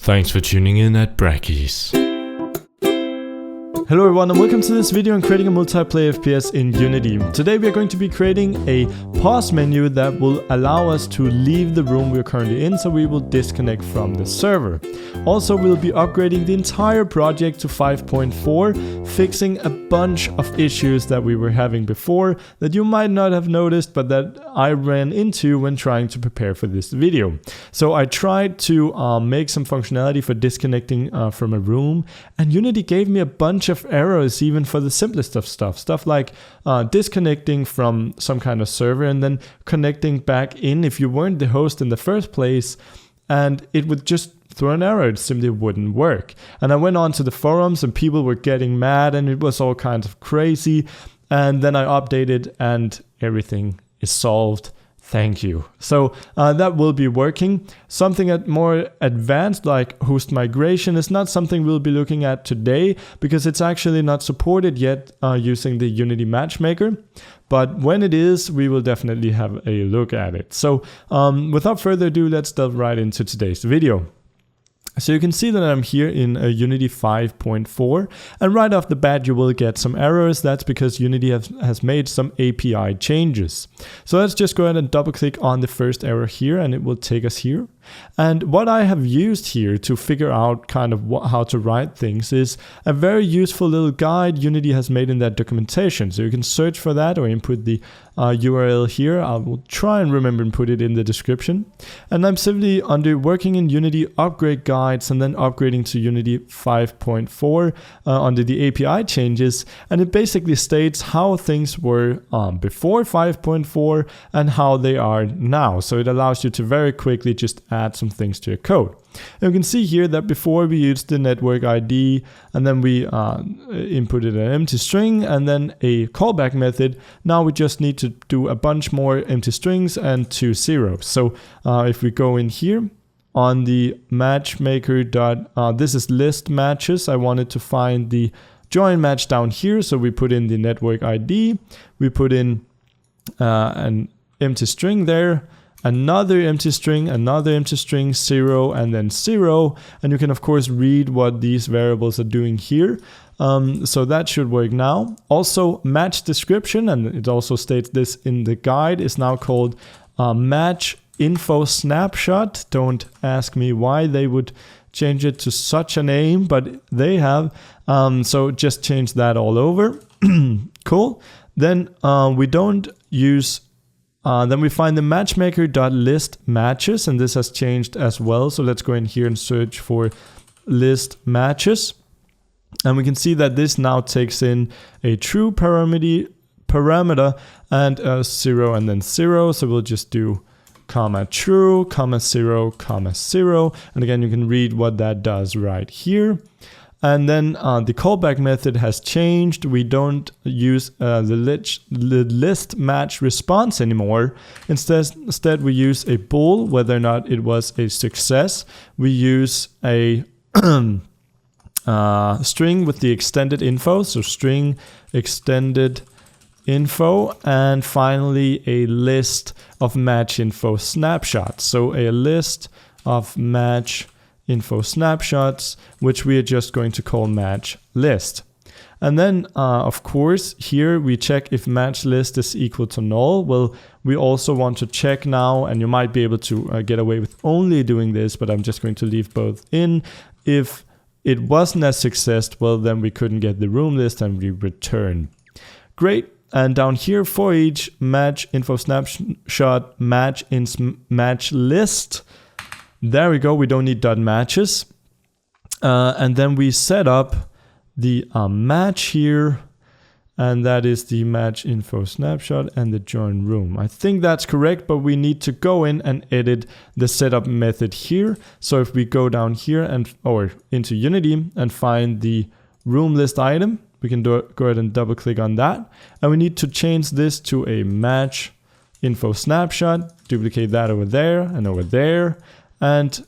Thanks for tuning in at Brackeys. Hello everyone and welcome to this video on creating a multiplayer FPS in Unity. Today we are going to be creating a pause menu that will allow us to leave the room we're currently in, so we will disconnect from the server. Also, we'll be upgrading the entire project to 5.4, fixing a bunch of issues that we were having before that you might not have noticed but that I ran into when trying to prepare for this video. So I tried to make some functionality for disconnecting from a room, and Unity gave me a bunch of errors even for the simplest of stuff like disconnecting from some kind of server and then connecting back in if you weren't the host in the first place, and it would just throw an error. It simply wouldn't work. And I went on to the forums and people were getting mad and it was all kinds of crazy, and then I updated and everything is solved. Thank you. So that will be working. Something more advanced like host migration is not something we'll be looking at today because it's actually not supported yet using the Unity Matchmaker. But when it is, we will definitely have a look at it. So without further ado, let's delve right into today's video. So you can see that I'm here in Unity 5.4, and right off the bat you will get some errors. That's because Unity has made some API changes. So let's just go ahead and double click on the first error here and it will take us here. And what I have used here to figure out kind of how to write things is a very useful little guide Unity has made in that documentation. So you can search for that or input the URL here. I will try and remember and put it in the description. And I'm simply under working in Unity upgrade guides and then upgrading to Unity 5.4 under the API changes. And it basically states how things were before 5.4 and how they are now. So it allows you to very quickly just add some things to your code. And you can see here that before we used the network ID and then we inputted an empty string and then a callback method. Now we just need to do a bunch more empty strings and 2 zeros. So if we go in here on the matchmaker this is list matches. I wanted to find the join match down here. So we put in the network ID, we put in an empty string there, another empty string, 0, and then 0. And you can of course read what these variables are doing here. So that should work now. Also, match description, and it also states this in the guide, is now called match info snapshot. Don't ask me why they would change it to such a name, but they have. So just change that all over. Cool. Then we don't use then we find the matchmaker.list matches, and this has changed as well. So let's go in here and search for list matches. And we can see that this now takes in a true parameter and a 0 and then 0. So we'll just do comma true, comma 0, comma 0. And again, you can read what that does right here. And then the callback method has changed. We don't use the list match response anymore. Instead, we use a bool, whether or not it was a success. We use a string with the extended info, so string extended info, and finally a list of match info snapshots. So a list of match info snapshots, which we are just going to call match list. And then of course here we check if match list is equal to null. Well, we also want to check now, and you might be able to get away with only doing this, but I'm just going to leave both in. If it wasn't a success, well, then we couldn't get the room list and we return. Great. And down here for each match info snapshot match in match list. There we go, we don't need .matches. And then we set up the match here, and that is the match info snapshot and the join room. I think that's correct, but we need to go in and edit the setup method here. So if we go down here or into Unity and find the room list item, we can go ahead and double click on that. And we need to change this to a match info snapshot, duplicate that over there and over there. And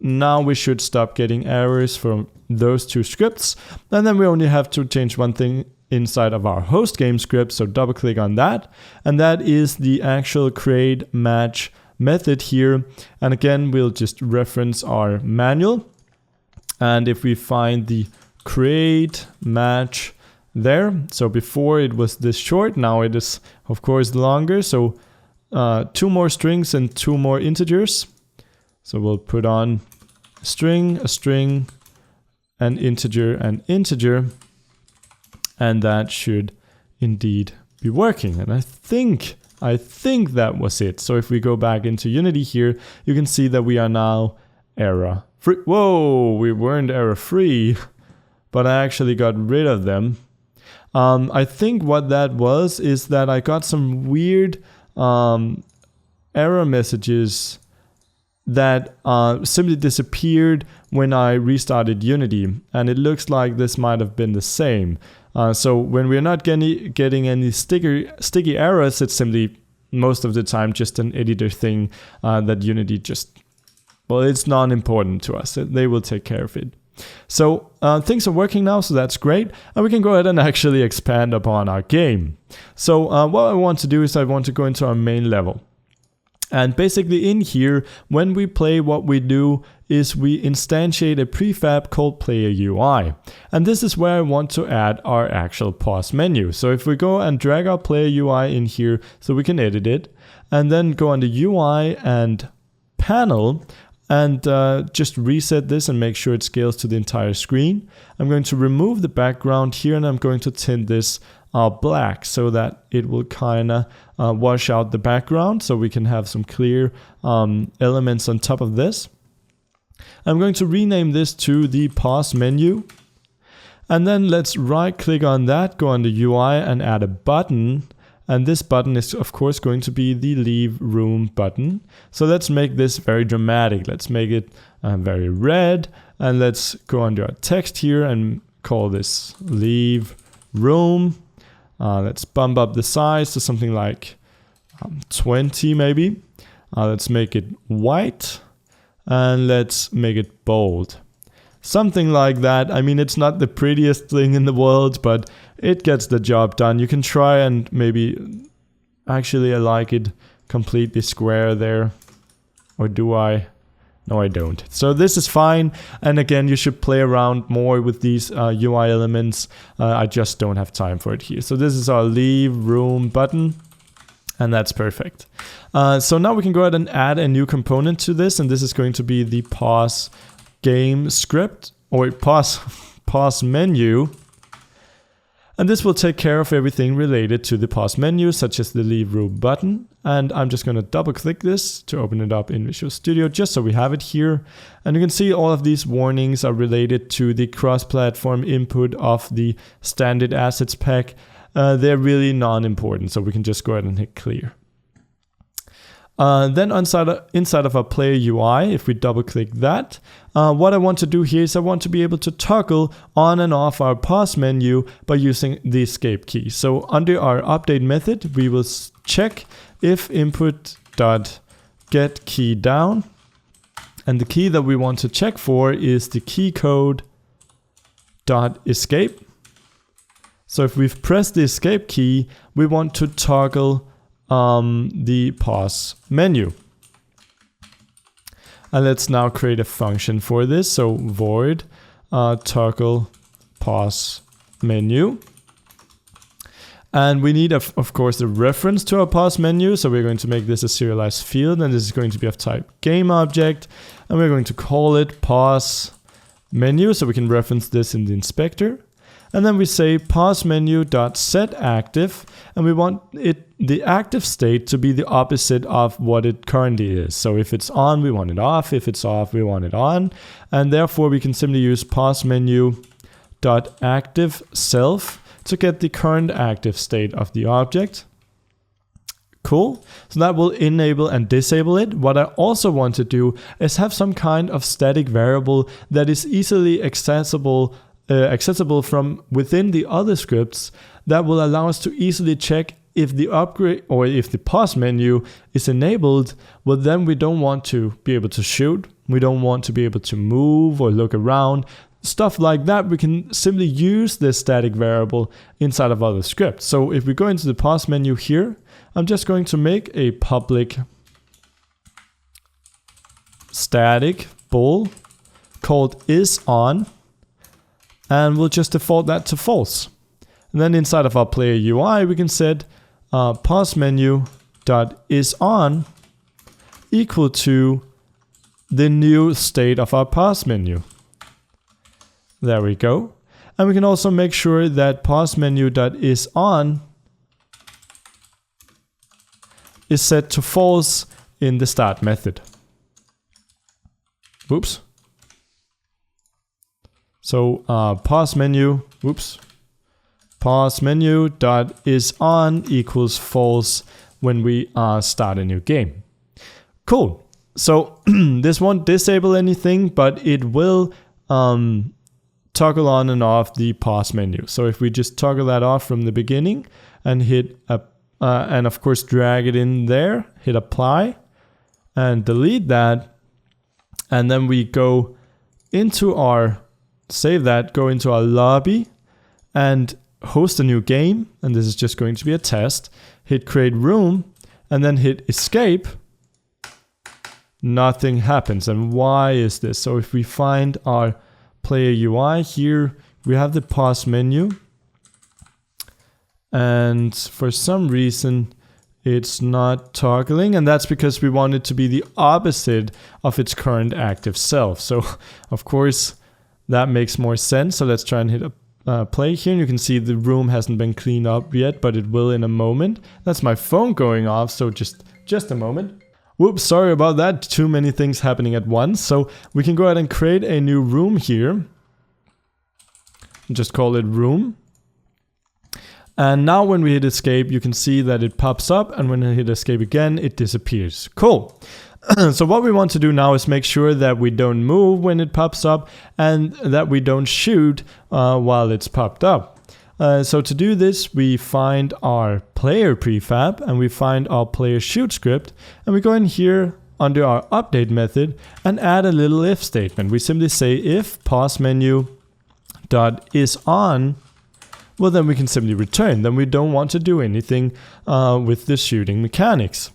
now we should stop getting errors from those two scripts. And then we only have to change one thing inside of our host game script. So double click on that. And that is the actual create match method here. And again, we'll just reference our manual. And if we find the create match there, so before it was this short, now it is of course longer. So 2 more strings and 2 more integers. So we'll put on a string, an integer, and that should indeed be working. And I think that was it. So if we go back into Unity here, you can see that we are now error free. Whoa, we weren't error free, but I actually got rid of them. I think what that was is that I got some weird error messages that simply disappeared when I restarted Unity, and it looks like this might have been the same. So when we're not getting any sticky errors, it's simply most of the time just an editor thing that Unity just, well, it's non-important to us. They will take care of it. So things are working now, so that's great. And we can go ahead and actually expand upon our game. So what I want to do is I want to go into our main level. And basically in here, when we play, what we do is we instantiate a prefab called player UI. And this is where I want to add our actual pause menu. So if we go and drag our player UI in here so we can edit it, and then go on the UI and panel, and just reset this and make sure it scales to the entire screen. I'm going to remove the background here, and I'm going to tint this black so that it will kind of wash out the background, so we can have some clear elements on top of this. I'm going to rename this to the pause menu, and then let's right click on that, go on the UI and add a button. And this button is of course going to be the leave room button. So let's make this very dramatic. Let's make it very red, and let's go under our text here and call this leave room. Let's bump up the size to something like 20 maybe. Let's make it white, and let's make it bold. Something like that. I mean, it's not the prettiest thing in the world, but it gets the job done. You can try and maybe, actually I like it completely square there. Or do I? No, I don't. So this is fine. And again, you should play around more with these UI elements. I just don't have time for it here. So this is our leave room button, and that's perfect. So now we can go ahead and add a new component to this, and this is going to be the pause game script, or pause menu. And this will take care of everything related to the pause menu, such as the leave room button. And I'm just going to double click this to open it up in Visual Studio, just so we have it here. And you can see all of these warnings are related to the cross-platform input of the standard assets pack. They're really non-important, so we can just go ahead and hit clear. Then inside of our player UI, if we double click that, what I want to do here is I want to be able to toggle on and off our pause menu by using the escape key. So under our update method, we will check if input.get key down. And the key that we want to check for is the key code .escape. So if we've pressed the escape key, we want to toggle the pause menu. And let's now create a function for this. So void toggle pause menu. And we need, of course, a reference to our pause menu. So we're going to make this a serialized field, and this is going to be of type GameObject. And we're going to call it pause menu, so we can reference this in the inspector. And then we say pause menu.setActive, and we want the active state to be the opposite of what it currently is. So if it's on, we want it off. If it's off, we want it on. And therefore, we can simply use pause menu.activeSelf to get the current active state of the object. Cool. So that will enable and disable it. What I also want to do is have some kind of static variable that is easily accessible from within the other scripts that will allow us to easily check if the upgrade or if the pause menu is enabled. Well, then we don't want to be able to shoot. We don't want to be able to move or look around. Stuff like that, we can simply use this static variable inside of other scripts. So if we go into the pause menu here, I'm just going to make a public static bool called isOn, and we'll just default that to false. And then inside of our player UI, we can set pause menu.isOn equal to the new state of our pause menu. There we go. And we can also make sure that pause menu.isOn is set to false in the start method. Oops. So pause menu.isOn equals false when we start a new game. Cool. So this won't disable anything, but it will toggle on and off the pause menu. So if we just toggle that off from the beginning and hit and of course drag it in there, hit apply and delete that, and then we go into our save that, go into our lobby and host a new game, and this is just going to be a test. Hit create room and then hit escape. Nothing happens. And why is this? So if we find our player UI here, we have the pause menu, and for some reason it's not toggling, and that's because we want it to be the opposite of its current active self. So of course that makes more sense. So let's try and hit play here, and you can see the room hasn't been cleaned up yet, but it will in a moment. That's my phone going off, so just a moment. Whoops, sorry about that. Too many things happening at once. So we can go ahead and create a new room here. Just call it room. And now when we hit escape, you can see that it pops up, and when I hit escape again, it disappears. Cool. So what we want to do now is make sure that we don't move when it pops up and that we don't shoot while it's popped up. So to do this, we find our player prefab and we find our player shoot script, and we go in here under our update method and add a little if statement. We simply say if pause menu.isOn, well then we can simply return. Then we don't want to do anything with the shooting mechanics.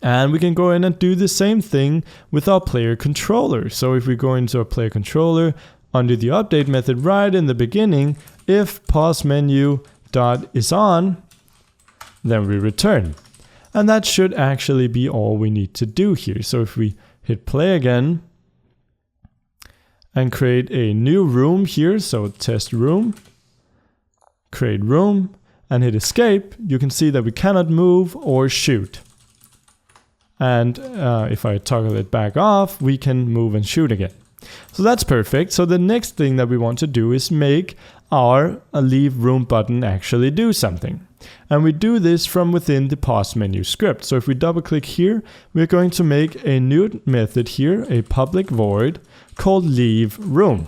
And we can go in and do the same thing with our player controller. So if we go into our player controller under the update method right in the beginning, if pause menu.isOn, then we return. And that should actually be all we need to do here. So if we hit play again and create a new room here, so test room, create room, and hit escape, you can see that we cannot move or shoot. And if I toggle it back off, we can move and shoot again. So that's perfect. So the next thing that we want to do is make our leave room button actually do something. And we do this from within the pause menu script. So if we double click here, we're going to make a new method here, a public void called leave room.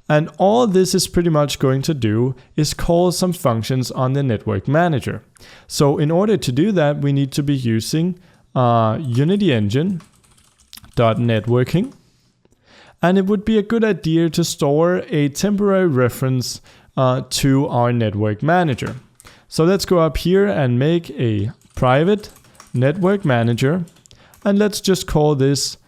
And all this is pretty much going to do is call some functions on the network manager. So in order to do that, we need to be using Unity engine.networking. And it would be a good idea to store a temporary reference to our network manager. So let's go up here and make a private network manager. And let's just call this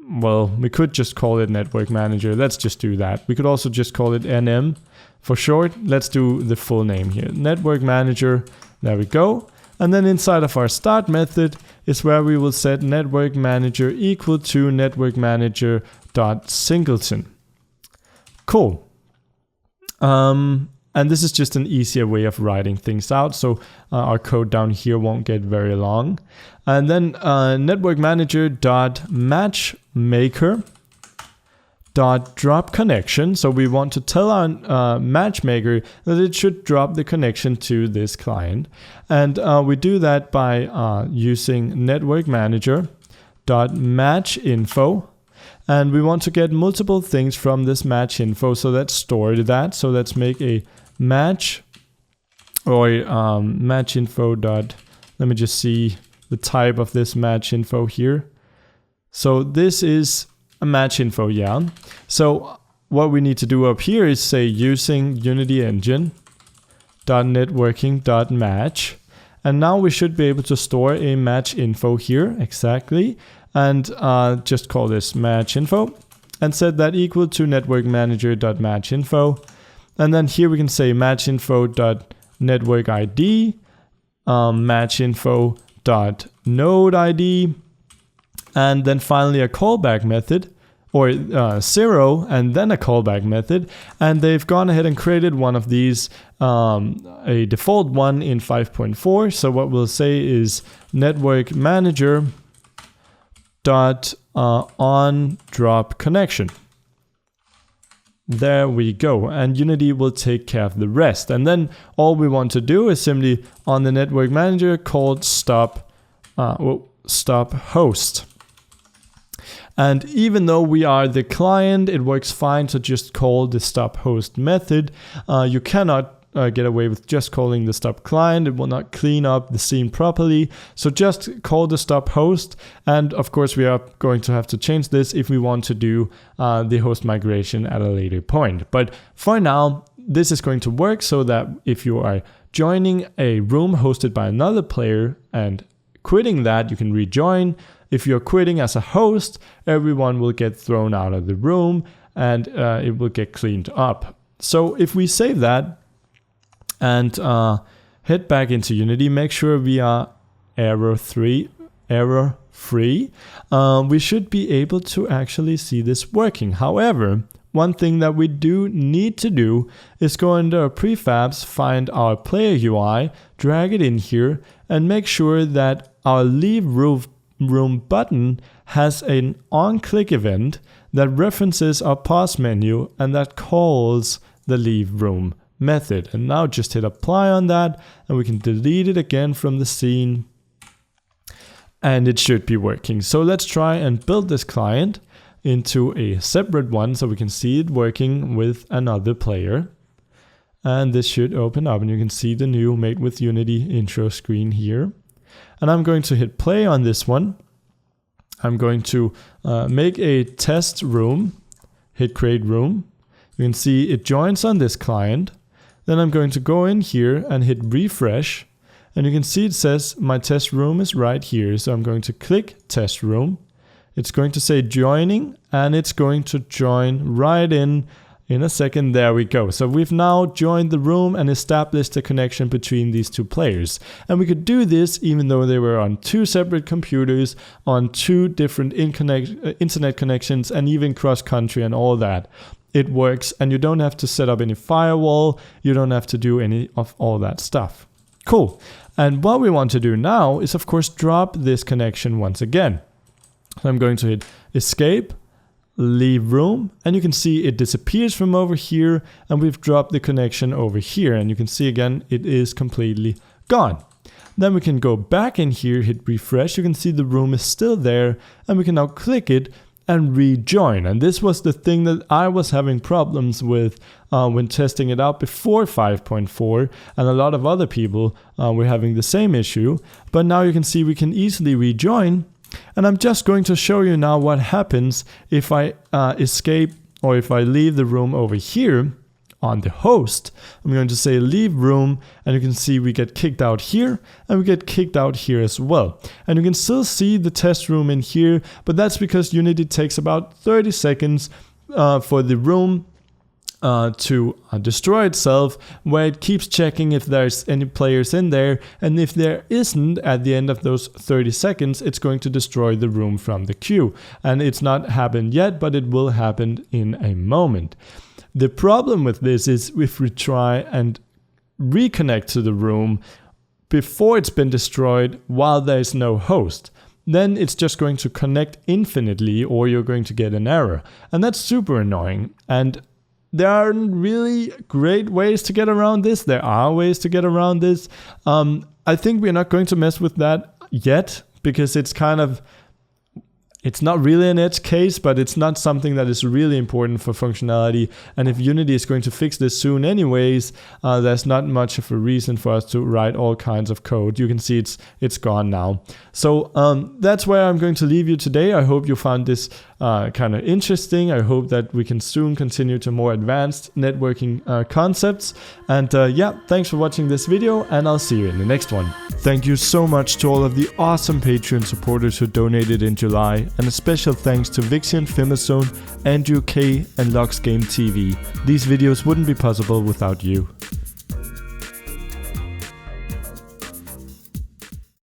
well, we could just call it network manager. Let's just do that. We could also just call it NM for short. Let's do the full name here. Network manager. There we go. And then inside of our start method is where we will set network manager equal to network manager dot singleton. Cool. And this is just an easier way of writing things out. So our code down here won't get very long. And then network manager dot matchmaker dot drop connection. So we want to tell our matchmaker that it should drop the connection to this client. And we do that by using network manager dot match info. And we want to get multiple things from this match info. So let's store that. So let's make a match or match info dot, let me just see the type of this match info here. So this is a match info, yeah. So what we need to do up here is say using Unity engine dot networking dot match. And now we should be able to store a match info here exactly. and just call this match info and set that equal to network manager.matchInfo. And then here we can say matchinfo.networkID, matchinfo.nodeID, and then finally a callback method, or 0, and then a callback method. And they've gone ahead and created one of these, a default one in 5.4. So what we'll say is network manager dot on drop connection. There we go, and Unity will take care of the rest. And then all we want to do is simply on the network manager called stop host. And even though we are the client, it works fine to just call the stop host method. You cannot get away with just calling the stop client. It will not clean up the scene properly. So just call the stop host. And of course, we are going to have to change this if we want to do the host migration at a later point. But for now, this is going to work so that if you are joining a room hosted by another player and quitting that, you can rejoin. If you're quitting as a host, everyone will get thrown out of the room and it will get cleaned up. So if we save that, and head back into Unity, make sure we are error free. We should be able to actually see this working. However, one thing that we do need to do is go under prefabs, find our player UI, drag it in here, and make sure that our leave room button has an on-click event that references our pause menu and that calls the leave room method. And now just hit apply on that, and we can delete it again from the scene, and it should be working. So let's try and build this client into a separate one so we can see it working with another player. And this should open up, and you can see the new Made with Unity intro screen here. And I'm going to hit play on this one. I'm going to make a test room, hit create room. You can see it joins on this client. Then I'm going to go in here and hit refresh, and you can see it says my test room is right here. So I'm going to click test room. It's going to say joining, and it's going to join right in a second. There we go. So we've now joined the room and established a connection between these two players. And we could do this even though they were on two separate computers, on two different internet connections, and even cross-country and all that. It works, and you don't have to set up any firewall. You don't have to do any of all that stuff. Cool. And what we want to do now is, of course, drop this connection once again. So I'm going to hit escape, leave room, and you can see it disappears from over here, and we've dropped the connection over here, and you can see again it is completely gone. Then we can go back in here, hit refresh. You can see the room is still there, and we can now click it and rejoin. And this was the thing that I was having problems with when testing it out before 5.4, and a lot of other people were having the same issue. But now you can see we can easily rejoin, and I'm just going to show you now what happens if I escape, or if I leave the room over here on the host. I'm going to say leave room, and you can see we get kicked out here, and we get kicked out here as well. And you can still see the test room in here, but that's because Unity takes about 30 seconds for the room to destroy itself, where it keeps checking if there's any players in there, and if there isn't at the end of those 30 seconds, it's going to destroy the room from the queue. And it's not happened yet, but it will happen in a moment. The problem with this is if we try and reconnect to the room before it's been destroyed while there's no host, then it's just going to connect infinitely, or you're going to get an error. And that's super annoying. And there aren't really great ways to get around this. There are ways to get around this. I think we're not going to mess with that yet, because it's kind of It's not really an edge case, but it's not something that is really important for functionality. And if Unity is going to fix this soon anyways, there's not much of a reason for us to write all kinds of code. You can see it's gone now. So that's where I'm going to leave you today. I hope you found this kind of interesting. I hope that we can soon continue to more advanced networking concepts. And yeah, thanks for watching this video, and I'll see you in the next one. Thank you so much to all of the awesome Patreon supporters who donated in July, and a special thanks to Vixian, Fimazone, Andrew K, and Lux Game TV. These videos wouldn't be possible without you.